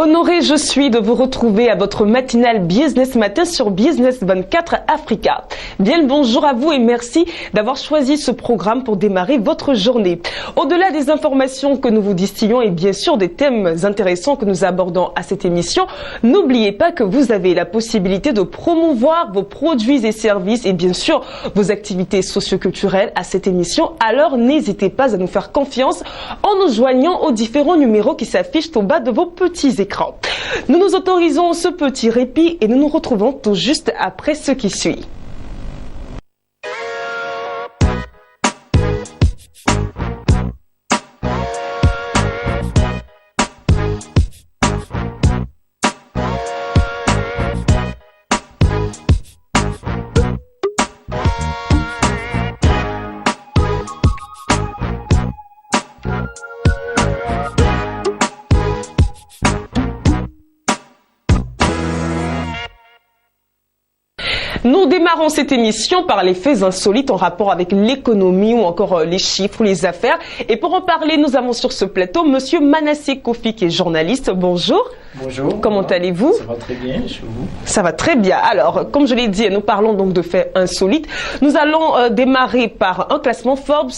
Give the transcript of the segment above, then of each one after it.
Honorée je suis de vous retrouver à votre matinale Business Matin sur Business 24 Africa. Bien le bonjour à vous et merci d'avoir choisi ce programme pour démarrer votre journée. Au-delà des informations que nous vous distillons et bien sûr des thèmes intéressants que nous abordons à cette émission, n'oubliez pas que vous avez la possibilité de promouvoir vos produits et services et bien sûr vos activités socioculturelles à cette émission. Alors n'hésitez pas à nous faire confiance en nous joignant aux différents numéros qui s'affichent au bas de vos petits écrans. Nous nous autorisons ce petit répit et nous nous retrouvons tout juste après ce qui suit. Nous démarrons cette émission par les faits insolites en rapport avec l'économie ou encore les chiffres ou les affaires. Et pour en parler, nous avons sur ce plateau Monsieur Manassé Kofi qui est journaliste. Bonjour. Bonjour. Comment allez-vous? Ça va très bien, chez vous? Ça va très bien. Alors, comme je l'ai dit, nous parlons donc de faits insolites. Nous allons démarrer par un classement Forbes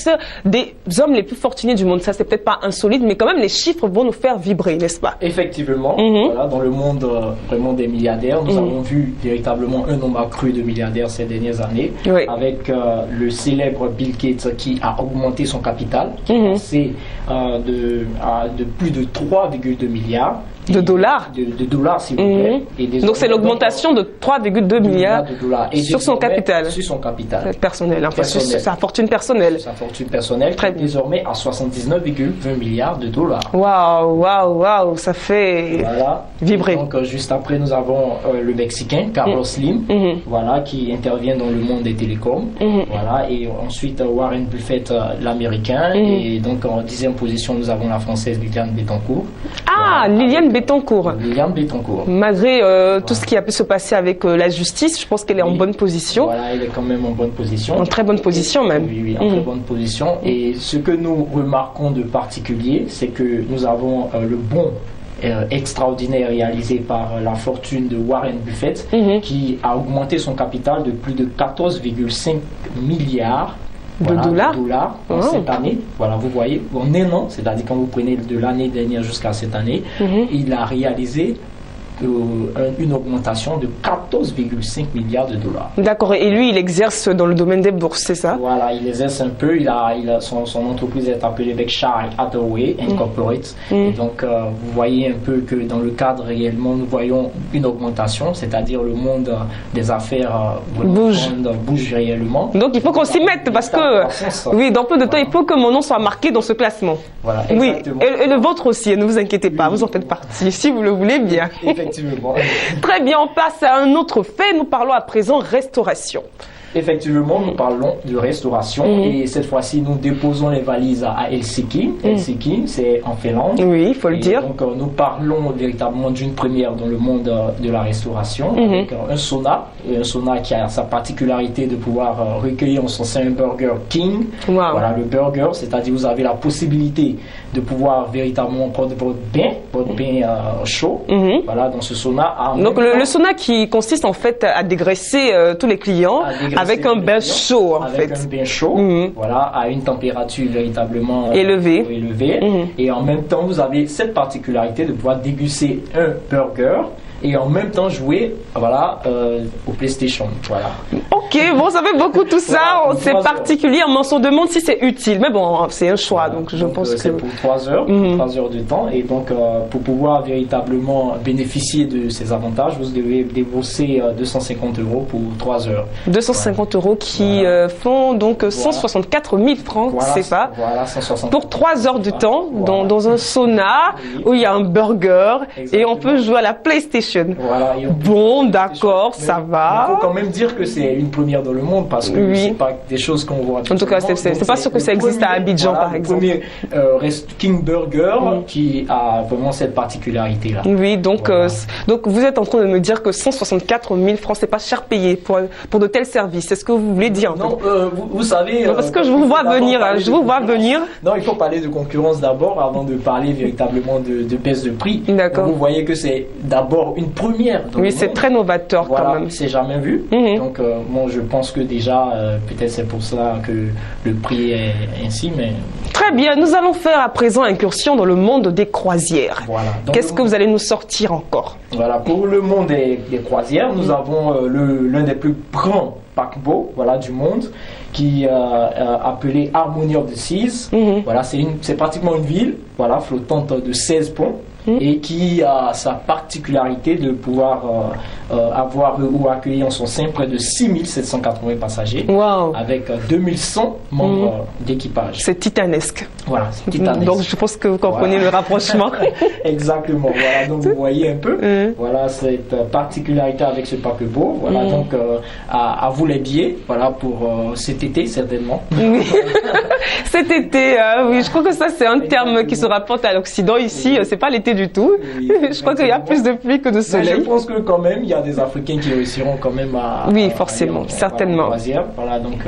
des hommes les plus fortunés du monde. Ça, c'est peut-être pas insolite, mais quand même, les chiffres vont nous faire vibrer, n'est-ce pas? Effectivement. Voilà, dans le monde vraiment des milliardaires, nous avons vu véritablement un nombre accru de milliardaires ces dernières années, oui, avec le célèbre Bill Gates qui a augmenté son capital, qui est passé de plus de 3,2 milliards. De dollars? De dollars, s'il vous plaît. Et donc c'est l'augmentation de 3,2 milliards de dollars. Et sur son capital. Sur son capital. Personnel, enfin, sur sa fortune personnelle. Sa fortune personnelle, très désormais à 79,20 milliards de dollars. Waouh, ça fait vibrer. Donc juste après, nous avons le Mexicain, Carlos Slim, voilà, qui intervient dans le monde des télécoms. Voilà, et ensuite Warren Buffett, l'Américain. Et donc en 10e position, nous avons la Française Liliane Bettencourt. Ah, voilà. Liliane Bettencourt. Liliane Bettencourt. Malgré tout ce qui a pu se passer avec la justice, je pense qu'elle est en bonne position. Voilà, elle est quand même en bonne position. En très bonne position même. Oui, en très bonne position. Et ce que nous remarquons de particulier, c'est que nous avons le bond extraordinaire réalisé par la fortune de Warren Buffett, qui a augmenté son capital de plus de 14,5 milliards de dollars cette année. Voilà, vous voyez, en un an, c'est-à-dire quand vous prenez de l'année dernière jusqu'à cette année, il a réalisé une augmentation de 14,5 milliards de dollars. D'accord, et lui, il exerce dans le domaine des bourses, c'est ça? Voilà, il exerce un peu, son entreprise est appelée Berkshire Hathaway Incorporated. Et donc, vous voyez un peu que dans le cadre réellement, nous voyons une augmentation, c'est-à-dire le monde des affaires bouge réellement. Donc, il faut qu'on s'y mette parce que, oui, dans peu de temps, il faut que mon nom soit marqué dans ce classement. Voilà, exactement. Oui, et le vôtre aussi, ne vous inquiétez pas, vous en faites partie, si vous le voulez bien. Effectivement. Très bien, on passe à un autre fait. Nous parlons à présent restauration. Effectivement, nous parlons de restauration et cette fois-ci, nous déposons les valises à Helsinki. Helsinki, c'est en Finlande. Oui, il faut le dire. Donc, nous parlons véritablement d'une première dans le monde de la restauration avec un sauna qui a sa particularité de pouvoir recueillir en son sein un burger king. Voilà, le burger, c'est-à-dire vous avez la possibilité de pouvoir véritablement prendre votre bain chaud. Voilà, dans ce sauna. Donc, le sauna qui consiste en fait à dégraisser tous les clients. Avec un bain chaud, en fait. Avec un bain chaud, voilà, à une température véritablement élevée. Et en même temps, vous avez cette particularité de pouvoir déguster un burger et en même temps jouer, voilà, au PlayStation. Voilà. Ok, bon, ça fait beaucoup tout ça. Voilà, c'est particulier. On se demande si c'est utile. Mais bon, c'est un choix. Voilà. Donc, je pense que c'est pour 3 heures, 3 heures de temps. Et donc, pour pouvoir véritablement bénéficier de ces avantages, vous devez débourser 250 € pour 3 heures. 250 € qui font donc 164 000 francs, c'est ça. Voilà, 164 pour 3 heures de temps dans un sauna où il y a un burger et on peut jouer à la PlayStation Nutrition. Voilà. Bon, d'accord, ça va. Il faut quand même dire que c'est une première dans le monde parce que c'est pas des choses qu'on voit. En tout cas, c'est pas sûr que ça existe à Abidjan, par exemple. Le premier King Burger qui a vraiment cette particularité-là. Oui, donc vous êtes en train de me dire que 164 000 francs, c'est pas cher payé pour de tels services. C'est ce que vous voulez dire? Non, vous savez. Non, parce que je vous vois venir. Non, il faut parler de concurrence d'abord avant de parler véritablement de baisse de prix. D'accord. Vous voyez que c'est d'abord une première. Oui, c'est très novateur quand même. C'est jamais vu. Donc, moi, je pense que déjà, peut-être c'est pour ça que le prix est ainsi, mais... Très bien, nous allons faire à présent incursion dans le monde des croisières. Voilà. Qu'est-ce que vous allez nous sortir encore? Voilà, pour le monde des croisières, nous avons l'un des plus grands paquebots du monde qui est appelé Harmony of the Seas. Voilà, c'est pratiquement une ville flottante de 16 ponts. Et qui a sa particularité de pouvoir avoir ou accueillir en son sein près de 6780 passagers, avec 2100 membres d'équipage. C'est titanesque. Voilà, c'est titanesque. Donc je pense que vous comprenez le rapprochement. Exactement, voilà, donc vous voyez un peu, voilà cette particularité avec ce paquebot. Voilà, donc à vous les billets, pour cet été certainement. Oui. Cet été, oui, je crois que ça c'est un terme qui se rapporte à l'Occident ici, c'est pas l'été du tout. Oui, je crois qu'il y a plus de pluie que de soleil. Mais je pense que quand même, il y a des Africains qui réussiront quand même à... Oui, forcément, certainement. Voilà, donc...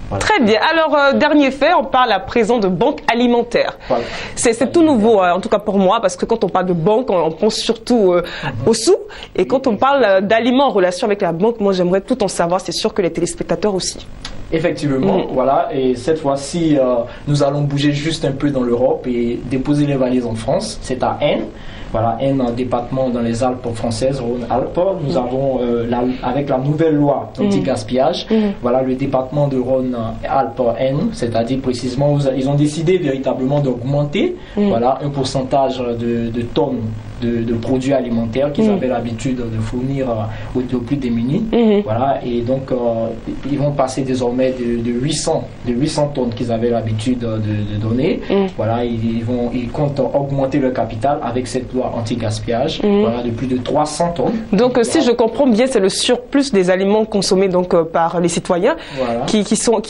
Voilà. Très bien. Alors, dernier fait, on parle à présent de banque alimentaire. Voilà. C'est tout nouveau, en tout cas pour moi, parce que quand on parle de banque, on pense surtout aux sous. Et quand on parle d'aliments en relation avec la banque, moi j'aimerais tout en savoir. C'est sûr que les téléspectateurs aussi. Effectivement, voilà. Et cette fois-ci, nous allons bouger juste un peu dans l'Europe et déposer les valises en France. C'est à Aisne. Voilà, Aisne, un département dans les Alpes françaises, Rhône-Alpes. Nous avons, avec la nouvelle loi anti-gaspillage, voilà, le département de Rhône-Alpes-Aisne, c'est-à-dire précisément, ils ont décidé véritablement d'augmenter un pourcentage de tonnes de produits alimentaires qu'ils avaient l'habitude de fournir aux plus démunis. Voilà, et donc, ils vont passer désormais de 800 tonnes qu'ils avaient l'habitude de donner. Voilà, ils comptent augmenter le capital avec cette loi anti-gaspillage, de plus de 300 tonnes. Donc, si je comprends bien, c'est le surplus des aliments consommés donc par les citoyens qui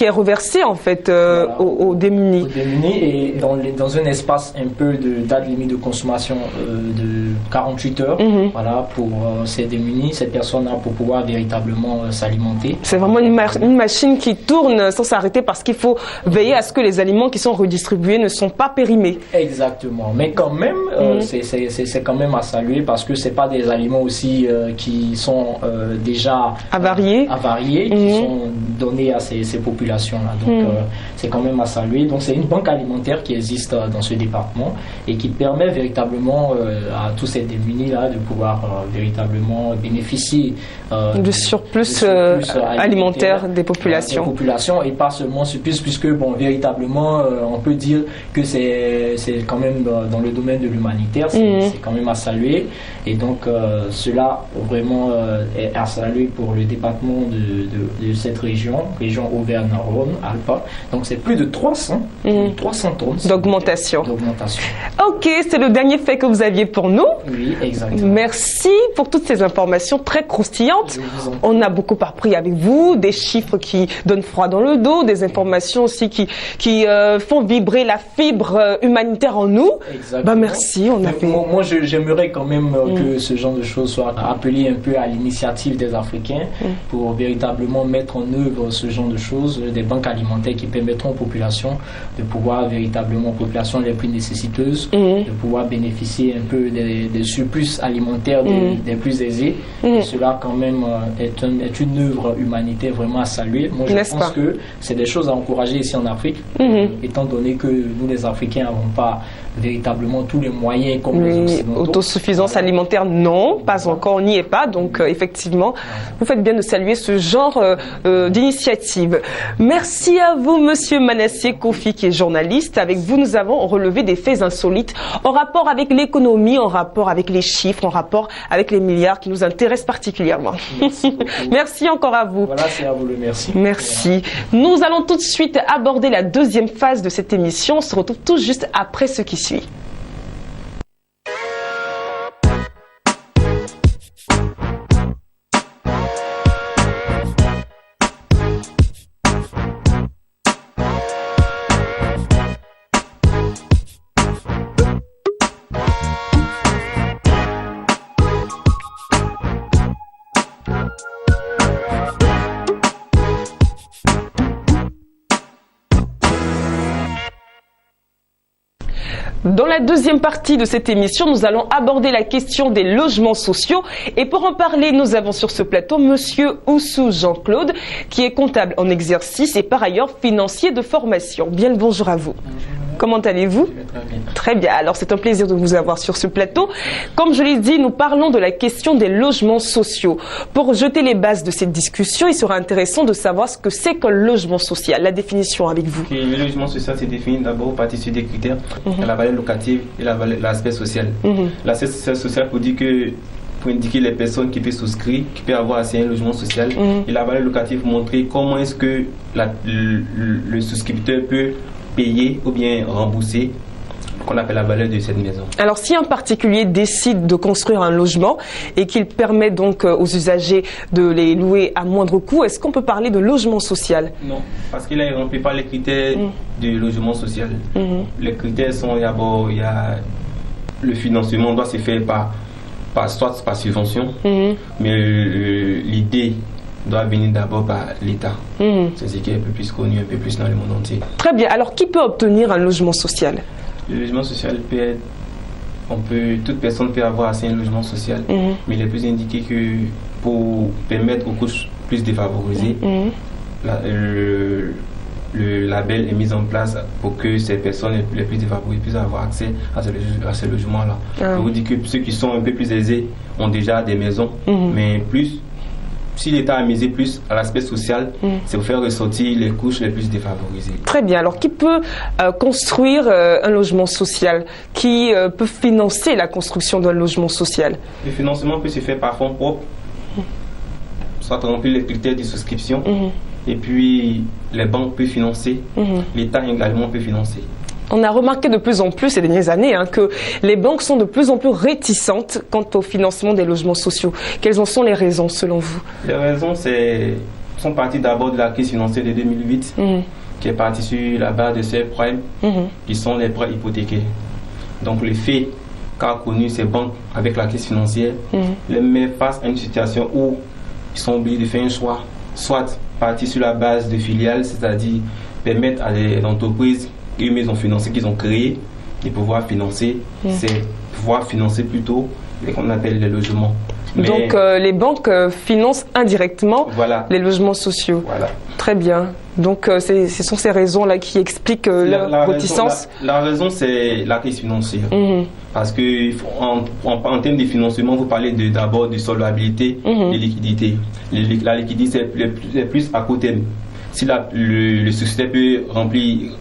est reversé en fait aux démunis. Aux démunis et dans un espace un peu de date limite de consommation de 48 heures, voilà, pour ces démunis, ces personnes-là, pour pouvoir véritablement s'alimenter. C'est vraiment une machine qui tourne sans s'arrêter parce qu'il faut veiller à ce que les aliments qui sont redistribués ne sont pas périmés. Exactement, mais quand même, c'est quand même à saluer parce que c'est pas des aliments aussi qui sont déjà avariés, qui sont donnés à ces populations-là. Donc c'est quand même à saluer. Donc c'est une banque alimentaire qui existe dans ce département et qui permet véritablement à tous ces démunis-là de pouvoir véritablement bénéficier du surplus alimentaire des populations. Et pas seulement surplus, puisque véritablement on peut dire que c'est quand même dans le domaine de l'humanitaire, c'est quand même à saluer. Et donc cela vraiment est à saluer pour le département de cette région Auvergne-Rhône-Alpes. Donc c'est plus de 300 tonnes d'augmentation. Ok, c'est le dernier fait que vous aviez pour nous. Oui, exactement. Merci pour toutes ces informations très croustillantes. On a beaucoup appris avec vous, des chiffres qui donnent froid dans le dos, des informations aussi qui font vibrer la fibre humanitaire en nous. Exactement. Merci, on a fait... Moi, j'aimerais quand même que ce genre de choses soit appelé un peu à l'initiative des Africains pour véritablement mettre en œuvre ce genre de choses, des banques alimentaires qui permettront aux populations de pouvoir véritablement, aux populations les plus nécessiteuses, de pouvoir bénéficier un peu des surplus alimentaires des plus aisés. Et cela quand même est une œuvre humanitaire vraiment à saluer. Moi je pense que c'est des choses à encourager ici en Afrique, étant donné que nous les Africains n'avons pas véritablement tous les moyens comme les Occidentaux. Autosuffisance alimentaire, non, pas encore, on n'y est pas. Donc effectivement, vous faites bien de saluer ce genre d'initiative. Merci à vous, Monsieur Manassé Kofi, qui est journaliste. Avec vous, nous avons relevé des faits insolites en rapport avec l'économie, en rapport avec les chiffres, en rapport avec les milliards qui nous intéressent particulièrement. Merci, merci encore à vous. Voilà, c'est à vous le merci. Merci. Nous allons tout de suite aborder la deuxième phase de cette émission. On se retrouve tout juste après ce qui suit. Dans la deuxième partie de cette émission, nous allons aborder la question des logements sociaux. Et pour en parler, nous avons sur ce plateau Monsieur Oussou Jean-Claude, qui est comptable en exercice et par ailleurs financier de formation. Bien le bonjour à vous. Comment allez-vous? Très bien. Alors c'est un plaisir de vous avoir sur ce plateau. Comme je l'ai dit, nous parlons de la question des logements sociaux. Pour jeter les bases de cette discussion, il sera intéressant de savoir ce que c'est qu'un logement social. La définition avec vous. Le logement social c'est défini d'abord par partir sur des critères, la valeur locative et l'aspect social. L'aspect social pour dire que pour indiquer les personnes qui peuvent souscrire, qui peuvent avoir accès à un logement social, et la valeur locative pour montrer comment est-ce que le souscripteur peut payer ou bien rembourser qu'on appelle la valeur de cette maison. Alors si un particulier décide de construire un logement et qu'il permet donc aux usagers de les louer à moindre coût, est-ce qu'on peut parler de logement social? Non, parce qu'il ne remplit pas les critères du logement social. Les critères sont d'abord, il y a le financement doit se faire soit par subvention, mais l'idée doit venir d'abord par l'État. C'est ce qui est un peu plus connu, un peu plus dans le monde entier. Très bien. Alors, qui peut obtenir un logement social? Le logement social peut être... toute personne peut avoir accès à un logement social, mais il est plus indiqué que pour permettre aux couches plus défavorisées, le label est mis en place pour que ces personnes les plus défavorisées puissent avoir accès à ce logement-là. Je vous dis que ceux qui sont un peu plus aisés ont déjà des maisons, mais si l'État a misé plus à l'aspect social, c'est pour faire ressortir les couches les plus défavorisées. Très bien. Alors, qui peut construire un logement social? Qui peut financer la construction d'un logement social? Le financement peut se faire par fonds propres, soit remplir les critères de souscription, et puis les banques peuvent financer, l'État également peut financer. On a remarqué de plus en plus ces dernières années que les banques sont de plus en plus réticentes quant au financement des logements sociaux. Quelles en sont les raisons selon vous? Les raisons sont parties d'abord de la crise financière de 2008 qui est partie sur la base de ces prêts qui sont les prêts hypothécaires. Donc le fait qu'a connu ces banques avec la crise financière les met face à une situation où ils sont obligés de faire un choix, soit partir sur la base de filiales, c'est-à-dire permettre à des entreprises qu'ils ont financé, qu'ils ont créé, de pouvoir financer, plutôt ce qu'on appelle les logements. Donc les banques financent indirectement les logements sociaux. Voilà. Très bien. Donc ce sont ces raisons-là qui expliquent leur réticence. La raison, c'est la crise financière. Parce que en termes de financement, vous parlez d'abord de solvabilité et liquidité. La liquidité, c'est plus à court terme. Si le société peut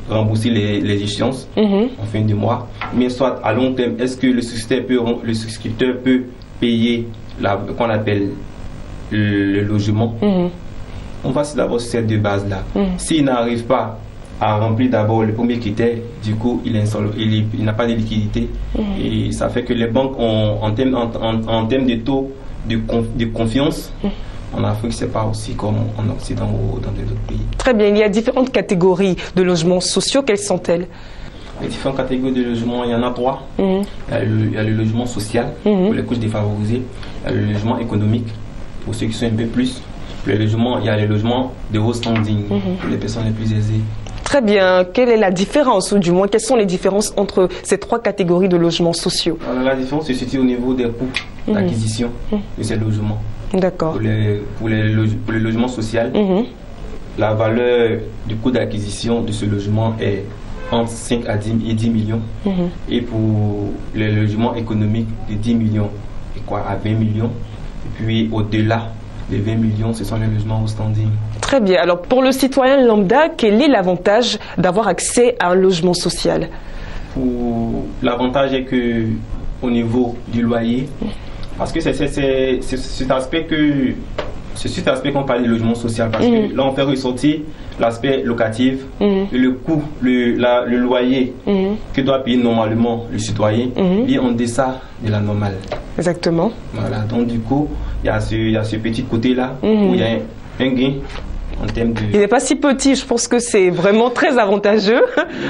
rembourser les échéances en fin de mois, mais soit à long terme, est-ce que le souscripteur peut payer qu'on appelle le logement? On va d'abord sur ces deux bases-là. S'il n'arrive pas à remplir d'abord le premier critère, du coup, il n'a pas de liquidité. Et ça fait que les banques, en termes de taux de confiance, en Afrique, c'est pas aussi comme en Occident ou dans d'autres pays. Très bien. Il y a différentes catégories de logements sociaux. Quelles sont-elles? Les différentes catégories de logements, il y en a 3. Il y a le logement social pour les couches défavorisées. Il y a le logement économique pour ceux qui sont un peu plus. Il y a les logements de haut standing pour les personnes les plus aisées. Très bien. Quelle est la différence, ou du moins, quelles sont les différences entre ces 3 catégories de logements sociaux? Alors, la différence se situe au niveau des coûts d'acquisition de ces logements. D'accord. Pour le logement social, la valeur du coût d'acquisition de ce logement est entre 5 à 10 millions. Et pour les logements économiques, de 10 millions à 20 millions. Et puis au-delà des 20 millions, ce sont les logements au standing. Très bien. Alors pour le citoyen lambda, quel est l'avantage d'avoir accès à un logement social? L'avantage est que au niveau du loyer, parce que c'est cet aspect qu'on parle du logement social, parce que là on fait ressortir l'aspect locatif, le coût, le loyer que doit payer normalement le citoyen est en deçà de la normale. Exactement. Voilà, donc du coup, il y a ce petit côté-là où il y a un gain. Il n'est pas si petit, je pense que c'est vraiment très avantageux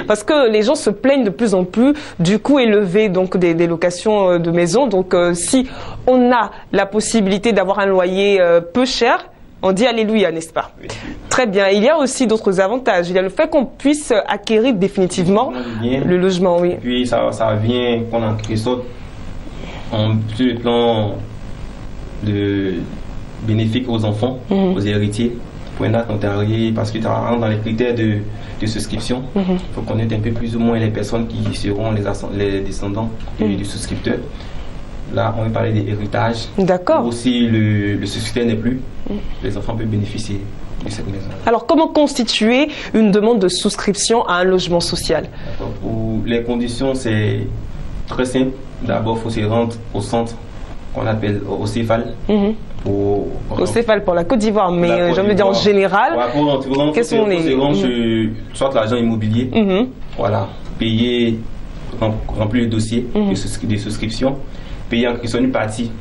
parce que les gens se plaignent de plus en plus du coût élevé donc des locations de maisons. Donc si on a la possibilité d'avoir un loyer peu cher, On dit alléluia, n'est-ce pas? Oui. Très bien. Il y a aussi d'autres avantages. Il y a le fait qu'on puisse acquérir définitivement le logement, oui. Puis ça vient qu'on en quelque sorte sur le plan de bénéfique aux enfants, aux héritiers, pour un acte notarié, parce que tu rentres dans les critères de souscription. Il faut connaître un peu plus ou moins les personnes qui seront les descendants du souscripteur. Là, on va parler des héritages. D'accord. Aussi, le souscripteur n'est plus. Les enfants peuvent bénéficier de cette maison. Alors, comment constituer une demande de souscription à un logement social? Pour les conditions, c'est très simple. D'abord, il faut se rendre au centre qu'on appelle au CEFAL. Au CEFAL pour la Côte d'Ivoire, mais je veux dire en général. Quels sont les... soit l'agent immobilier, voilà, payer, remplir le dossier de souscription, payer en question une partie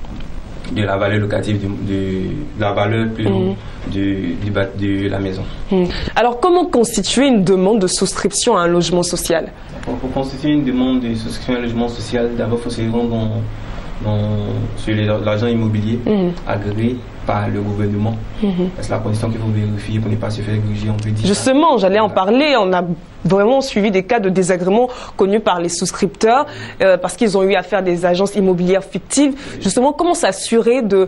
de la valeur locative, de la valeur de la maison. Alors, comment constituer une demande de souscription à un logement social? Pour constituer une demande de souscription à un logement social, d'abord, il faut se rendre sur l'agent immobilier agréé par le gouvernement. C'est la condition qu'il faut vérifier pour ne pas se faire gruger, on peut dire. Justement, j'allais en parler. On a vraiment suivi des cas de désagrément connus par les souscripteurs parce qu'ils ont eu affaire à des agences immobilières fictives. Justement, comment s'assurer de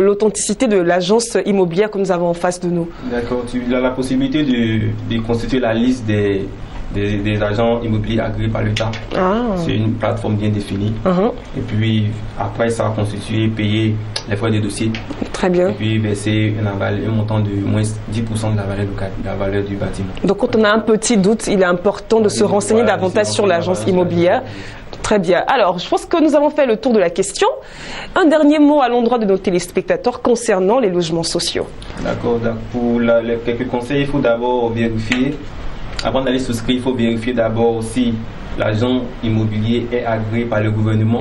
l'authenticité de l'agence immobilière que nous avons en face de nous? D'accord. Tu as la possibilité de constituer la liste des agents immobiliers agréés par l'État. C'est une plateforme bien définie. Et puis, après, ça va constituer, payer les frais des dossiers. Très bien. Et puis, verser un montant de moins 10% de la valeur du bâtiment. Donc, quand on a un petit doute, il est important de se renseigner davantage sur l'agence immobilière. Très bien. Alors, je pense que nous avons fait le tour de la question. Un dernier mot à l'endroit de nos téléspectateurs concernant les logements sociaux. D'accord. Pour quelques conseils, il faut d'abord vérifier. Avant d'aller souscrire, il faut vérifier d'abord si l'agent immobilier est agréé par le gouvernement.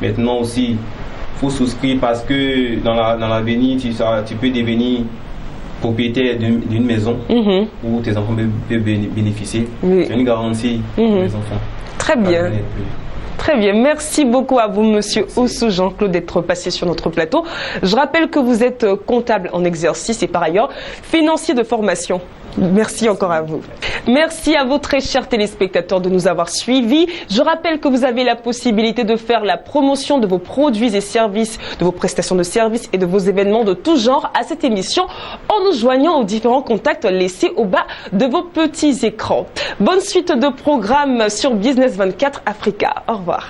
Maintenant aussi, il faut souscrire parce que dans l'avenir, tu peux devenir propriétaire d'une maison où tes enfants peuvent bénéficier. C'est une garantie pour les enfants. Très bien. Très bien. Merci beaucoup à vous, monsieur Oussou Jean-Claude, d'être passé sur notre plateau. Je rappelle que vous êtes comptable en exercice et par ailleurs financier de formation. Merci encore à vous. Merci à vous, très chers téléspectateurs, de nous avoir suivis. Je rappelle que vous avez la possibilité de faire la promotion de vos produits et services, de vos prestations de services et de vos événements de tout genre à cette émission en nous joignant aux différents contacts laissés au bas de vos petits écrans. Bonne suite de programmes sur Business 24 Africa. Au revoir.